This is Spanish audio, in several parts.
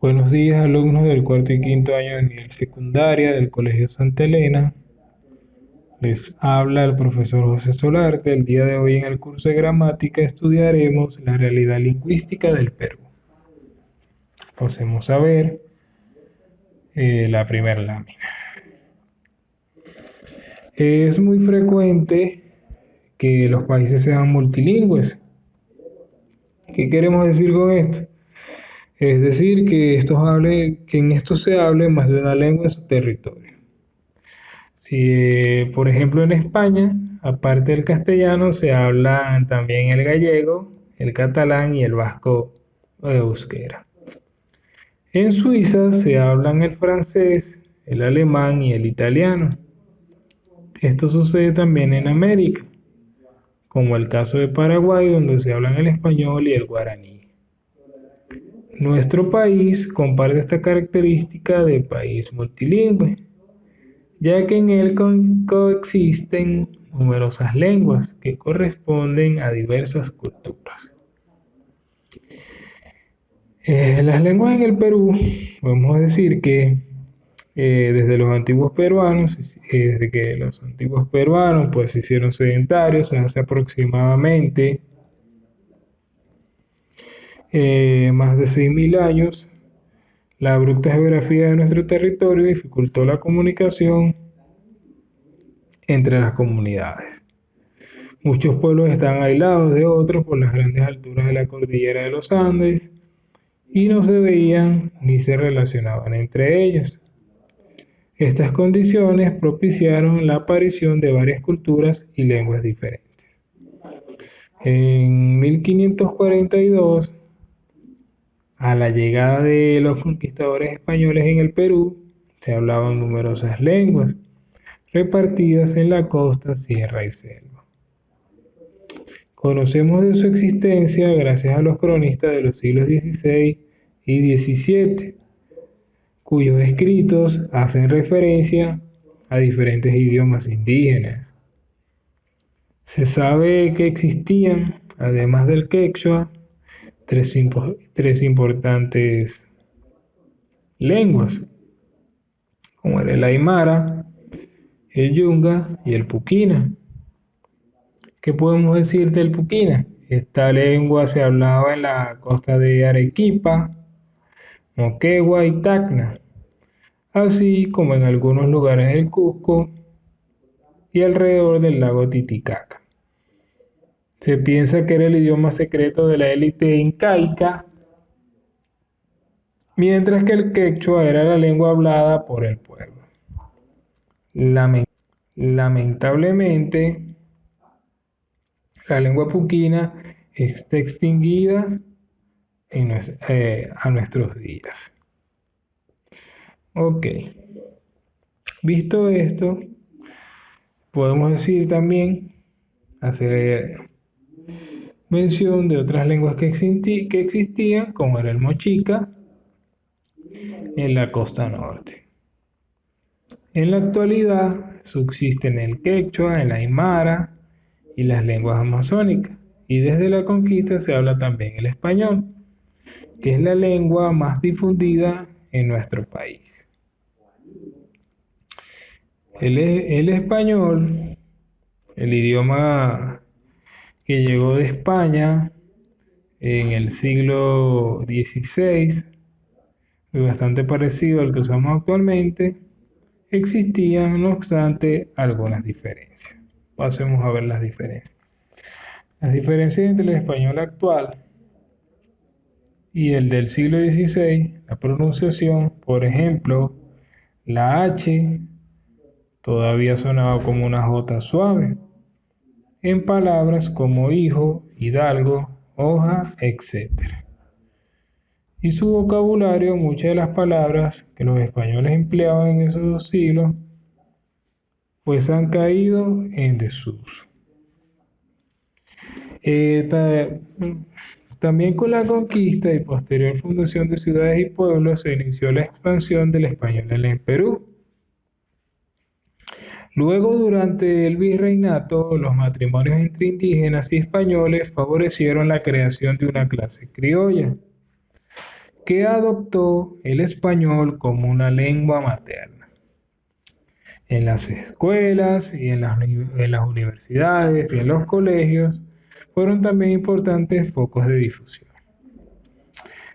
Buenos días, alumnos del cuarto y quinto año de nivel secundaria del Colegio Santa Elena. Les habla el profesor José Solarte. El día de hoy en el curso de gramática estudiaremos la realidad lingüística del Perú. Pasemos a ver la primera lámina. Es muy frecuente que los países sean multilingües. ¿Qué queremos decir con esto? Es decir, que en esto se hable más de una lengua en su territorio. Si, por ejemplo, en España, aparte del castellano, se hablan también el gallego, el catalán y el vasco o euskera. En Suiza se hablan el francés, el alemán y el italiano. Esto sucede también en América, como el caso de Paraguay, donde se hablan el español y el guaraní. Nuestro país comparte esta característica de país multilingüe, ya que en él coexisten numerosas lenguas que corresponden a diversas culturas. Las lenguas en el Perú, podemos decir que desde los antiguos peruanos, desde que los antiguos peruanos pues se hicieron sedentarios hace aproximadamente más de 6.000 años, la abrupta geografía de nuestro territorio dificultó la comunicación entre las comunidades. Muchos pueblos están aislados de otros por las grandes alturas de la cordillera de los Andes y no se veían ni se relacionaban entre ellos. Estas condiciones propiciaron la aparición de varias culturas y lenguas diferentes. En 1542, a la llegada de los conquistadores españoles en el Perú, se hablaban numerosas lenguas repartidas en la costa, sierra y selva. Conocemos de su existencia gracias a los cronistas de los siglos XVI y XVII, cuyos escritos hacen referencia a diferentes idiomas indígenas. Se sabe que existían, además del quechua, tres importantes lenguas, como era el aymara, el yunga y el puquina. ¿Qué podemos decir del puquina? Esta lengua se hablaba en la costa de Arequipa, Moquegua y Tacna, así como en algunos lugares del Cusco y alrededor del lago Titicaca. Se piensa que era el idioma secreto de la élite incaica, mientras que el quechua era la lengua hablada por el pueblo. Lamentablemente, la lengua puquina está extinguida a nuestros días. Ok, visto esto, podemos decir también, hacer mención de otras lenguas que existían, como era el mochica, en la costa norte. En la actualidad subsisten el quechua, el aymara y las lenguas amazónicas, y desde la conquista se habla también el español, que es la lengua más difundida en nuestro país. El español, el idioma que llegó de España en el siglo XVI, es bastante parecido al que usamos actualmente. Existían, no obstante, algunas diferencias. Pasemos a ver las diferencias. Las diferencias entre el español actual y el del siglo XVI, la pronunciación, por ejemplo, la H todavía sonaba como una J suave en palabras como hijo, hidalgo, hoja, etc. Y su vocabulario, muchas de las palabras que los españoles empleaban en esos dos siglos, pues han caído en desuso. También con la conquista y posterior fundación de ciudades y pueblos se inició la expansión del español en el Perú. Luego, durante el virreinato, los matrimonios entre indígenas y españoles favorecieron la creación de una clase criolla, que adoptó el español como una lengua materna. En las escuelas y en las universidades y en los colegios fueron también importantes focos de difusión.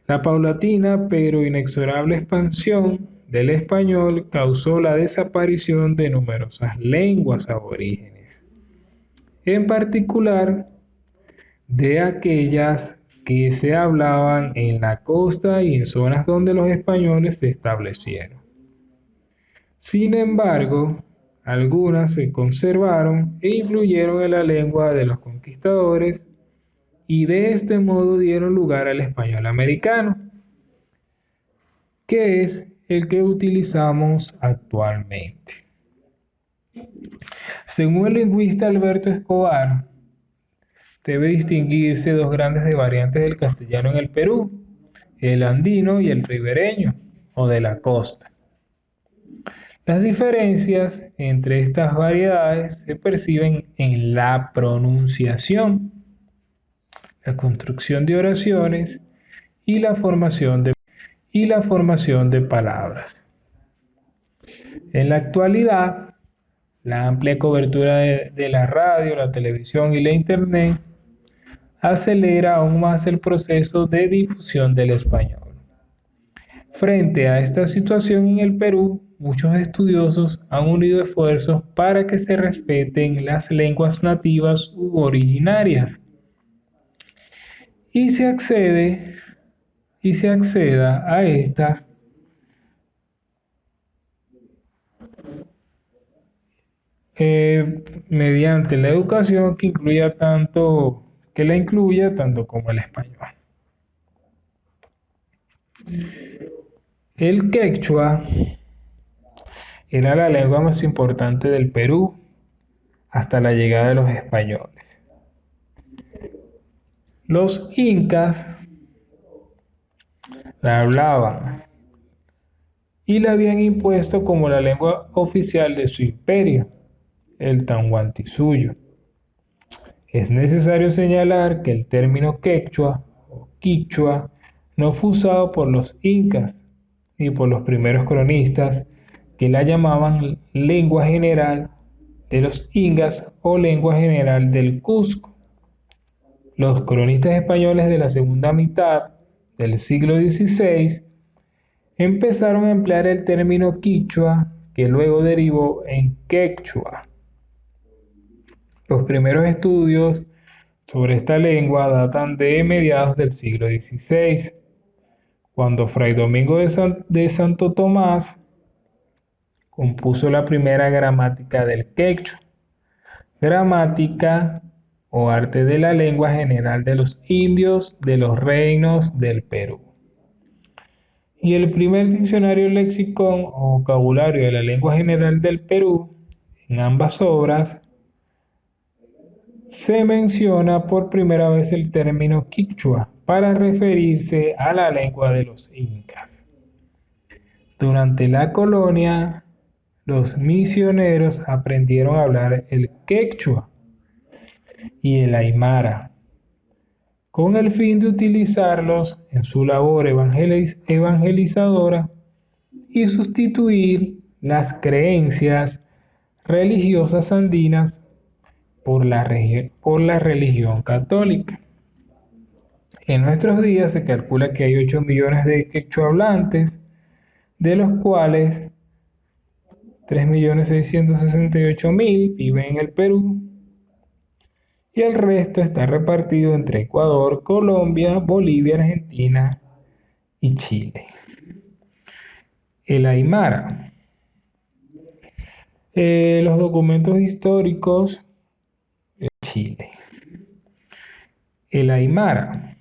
La paulatina pero inexorable expansión del español causó la desaparición de numerosas lenguas aborígenes, en particular de aquellas que se hablaban en la costa y en zonas donde los españoles se establecieron. Sin embargo, algunas se conservaron e influyeron en la lengua de los conquistadores y de este modo dieron lugar al español americano, que es el que utilizamos actualmente. Según el lingüista Alberto Escobar, debe distinguirse dos grandes variantes del castellano en el Perú, el andino y el ribereño, o de la costa. Las diferencias entre estas variedades se perciben en la pronunciación, la construcción de oraciones y la formación de palabras. En la actualidad, la amplia cobertura de la radio, la televisión y la internet acelera aún más el proceso de difusión del español. Frente a esta situación en el Perú, muchos estudiosos han unido esfuerzos para que se respeten las lenguas nativas u originarias y se acceda a estas mediante la educación que la incluya tanto como el español. El quechua era la lengua más importante del Perú hasta la llegada de los españoles. Los incas la hablaban y la habían impuesto como la lengua oficial de su imperio, el Tahuantinsuyo. Es necesario señalar que el término quechua o quichua no fue usado por los incas ni por los primeros cronistas, que la llamaban lengua general de los ingas o lengua general del Cusco. Los cronistas españoles de la segunda mitad del siglo XVI empezaron a emplear el término quichua, que luego derivó en quechua. Los primeros estudios sobre esta lengua datan de mediados del siglo XVI, cuando Fray Domingo de Santo Tomás compuso la primera gramática del quechua, gramática o arte de la lengua general de los indios de los reinos del Perú. Y el primer diccionario lexicón o vocabulario de la lengua general del Perú, en ambas obras, se menciona por primera vez el término quichua para referirse a la lengua de los incas. Durante la colonia, los misioneros aprendieron a hablar el quechua y el aymara, con el fin de utilizarlos en su labor evangelizadora y sustituir las creencias religiosas andinas por la religión católica. En nuestros días se calcula que hay 8 millones de quechua hablantes, de los cuales 3.668.000 viven en el Perú y el resto está repartido entre Ecuador, Colombia, Bolivia, Argentina y Chile. El aymara. Los documentos históricos de Chile. El aymara.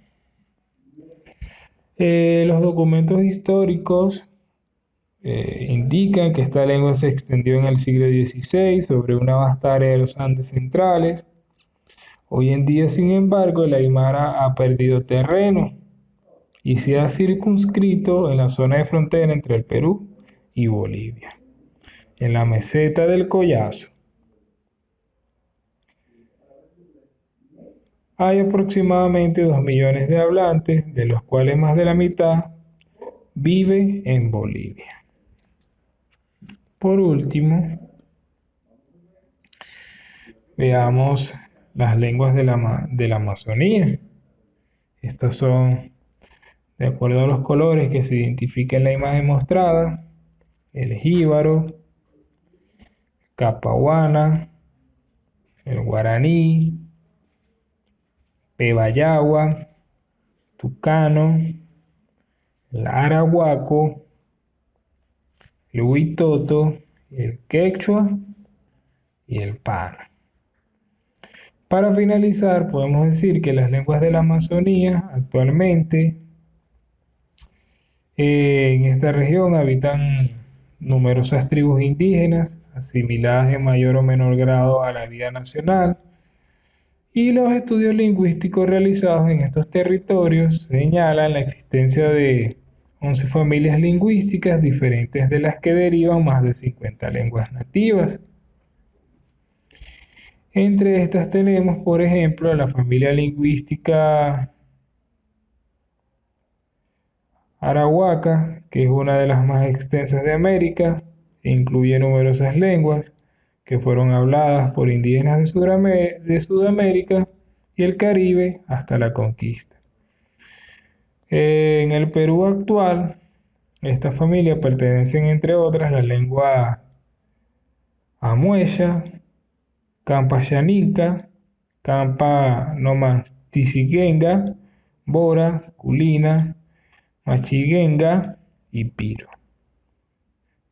Los documentos históricos indican que esta lengua se extendió en el siglo XVI sobre una vasta área de los Andes centrales. Hoy en día, sin embargo, el aymara ha perdido terreno y se ha circunscrito en la zona de frontera entre el Perú y Bolivia, en la meseta del Collazo. Hay aproximadamente 2 millones de hablantes, de los cuales más de la mitad vive en Bolivia. Por último, veamos las lenguas de la Amazonía. Estas son, de acuerdo a los colores que se identifican en la imagen mostrada, el jíbaro, capahuana, el guaraní, pebayagua, tucano, el arahuaco, el huitoto, el quechua y el pana. Para finalizar, podemos decir que las lenguas de la Amazonía actualmente en esta región habitan numerosas tribus indígenas, asimiladas en mayor o menor grado a la vida nacional, y los estudios lingüísticos realizados en estos territorios señalan la existencia de 11 familias lingüísticas diferentes de las que derivan más de 50 lenguas nativas. Entre estas tenemos, por ejemplo, la familia lingüística arahuaca, que es una de las más extensas de América, e incluye numerosas lenguas que fueron habladas por indígenas de Sudamérica y el Caribe hasta la conquista. En el Perú actual, esta familia pertenecen entre otras la lengua amueya, campachanica, campa nomaticigenga, bora, culina, machiguenga y piro.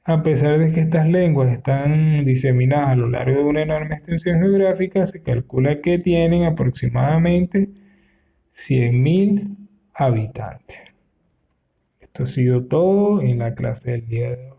A pesar de que estas lenguas están diseminadas a lo largo de una enorme extensión geográfica, se calcula que tienen aproximadamente 100.000 habitantes. Esto ha sido todo en la clase del día de hoy.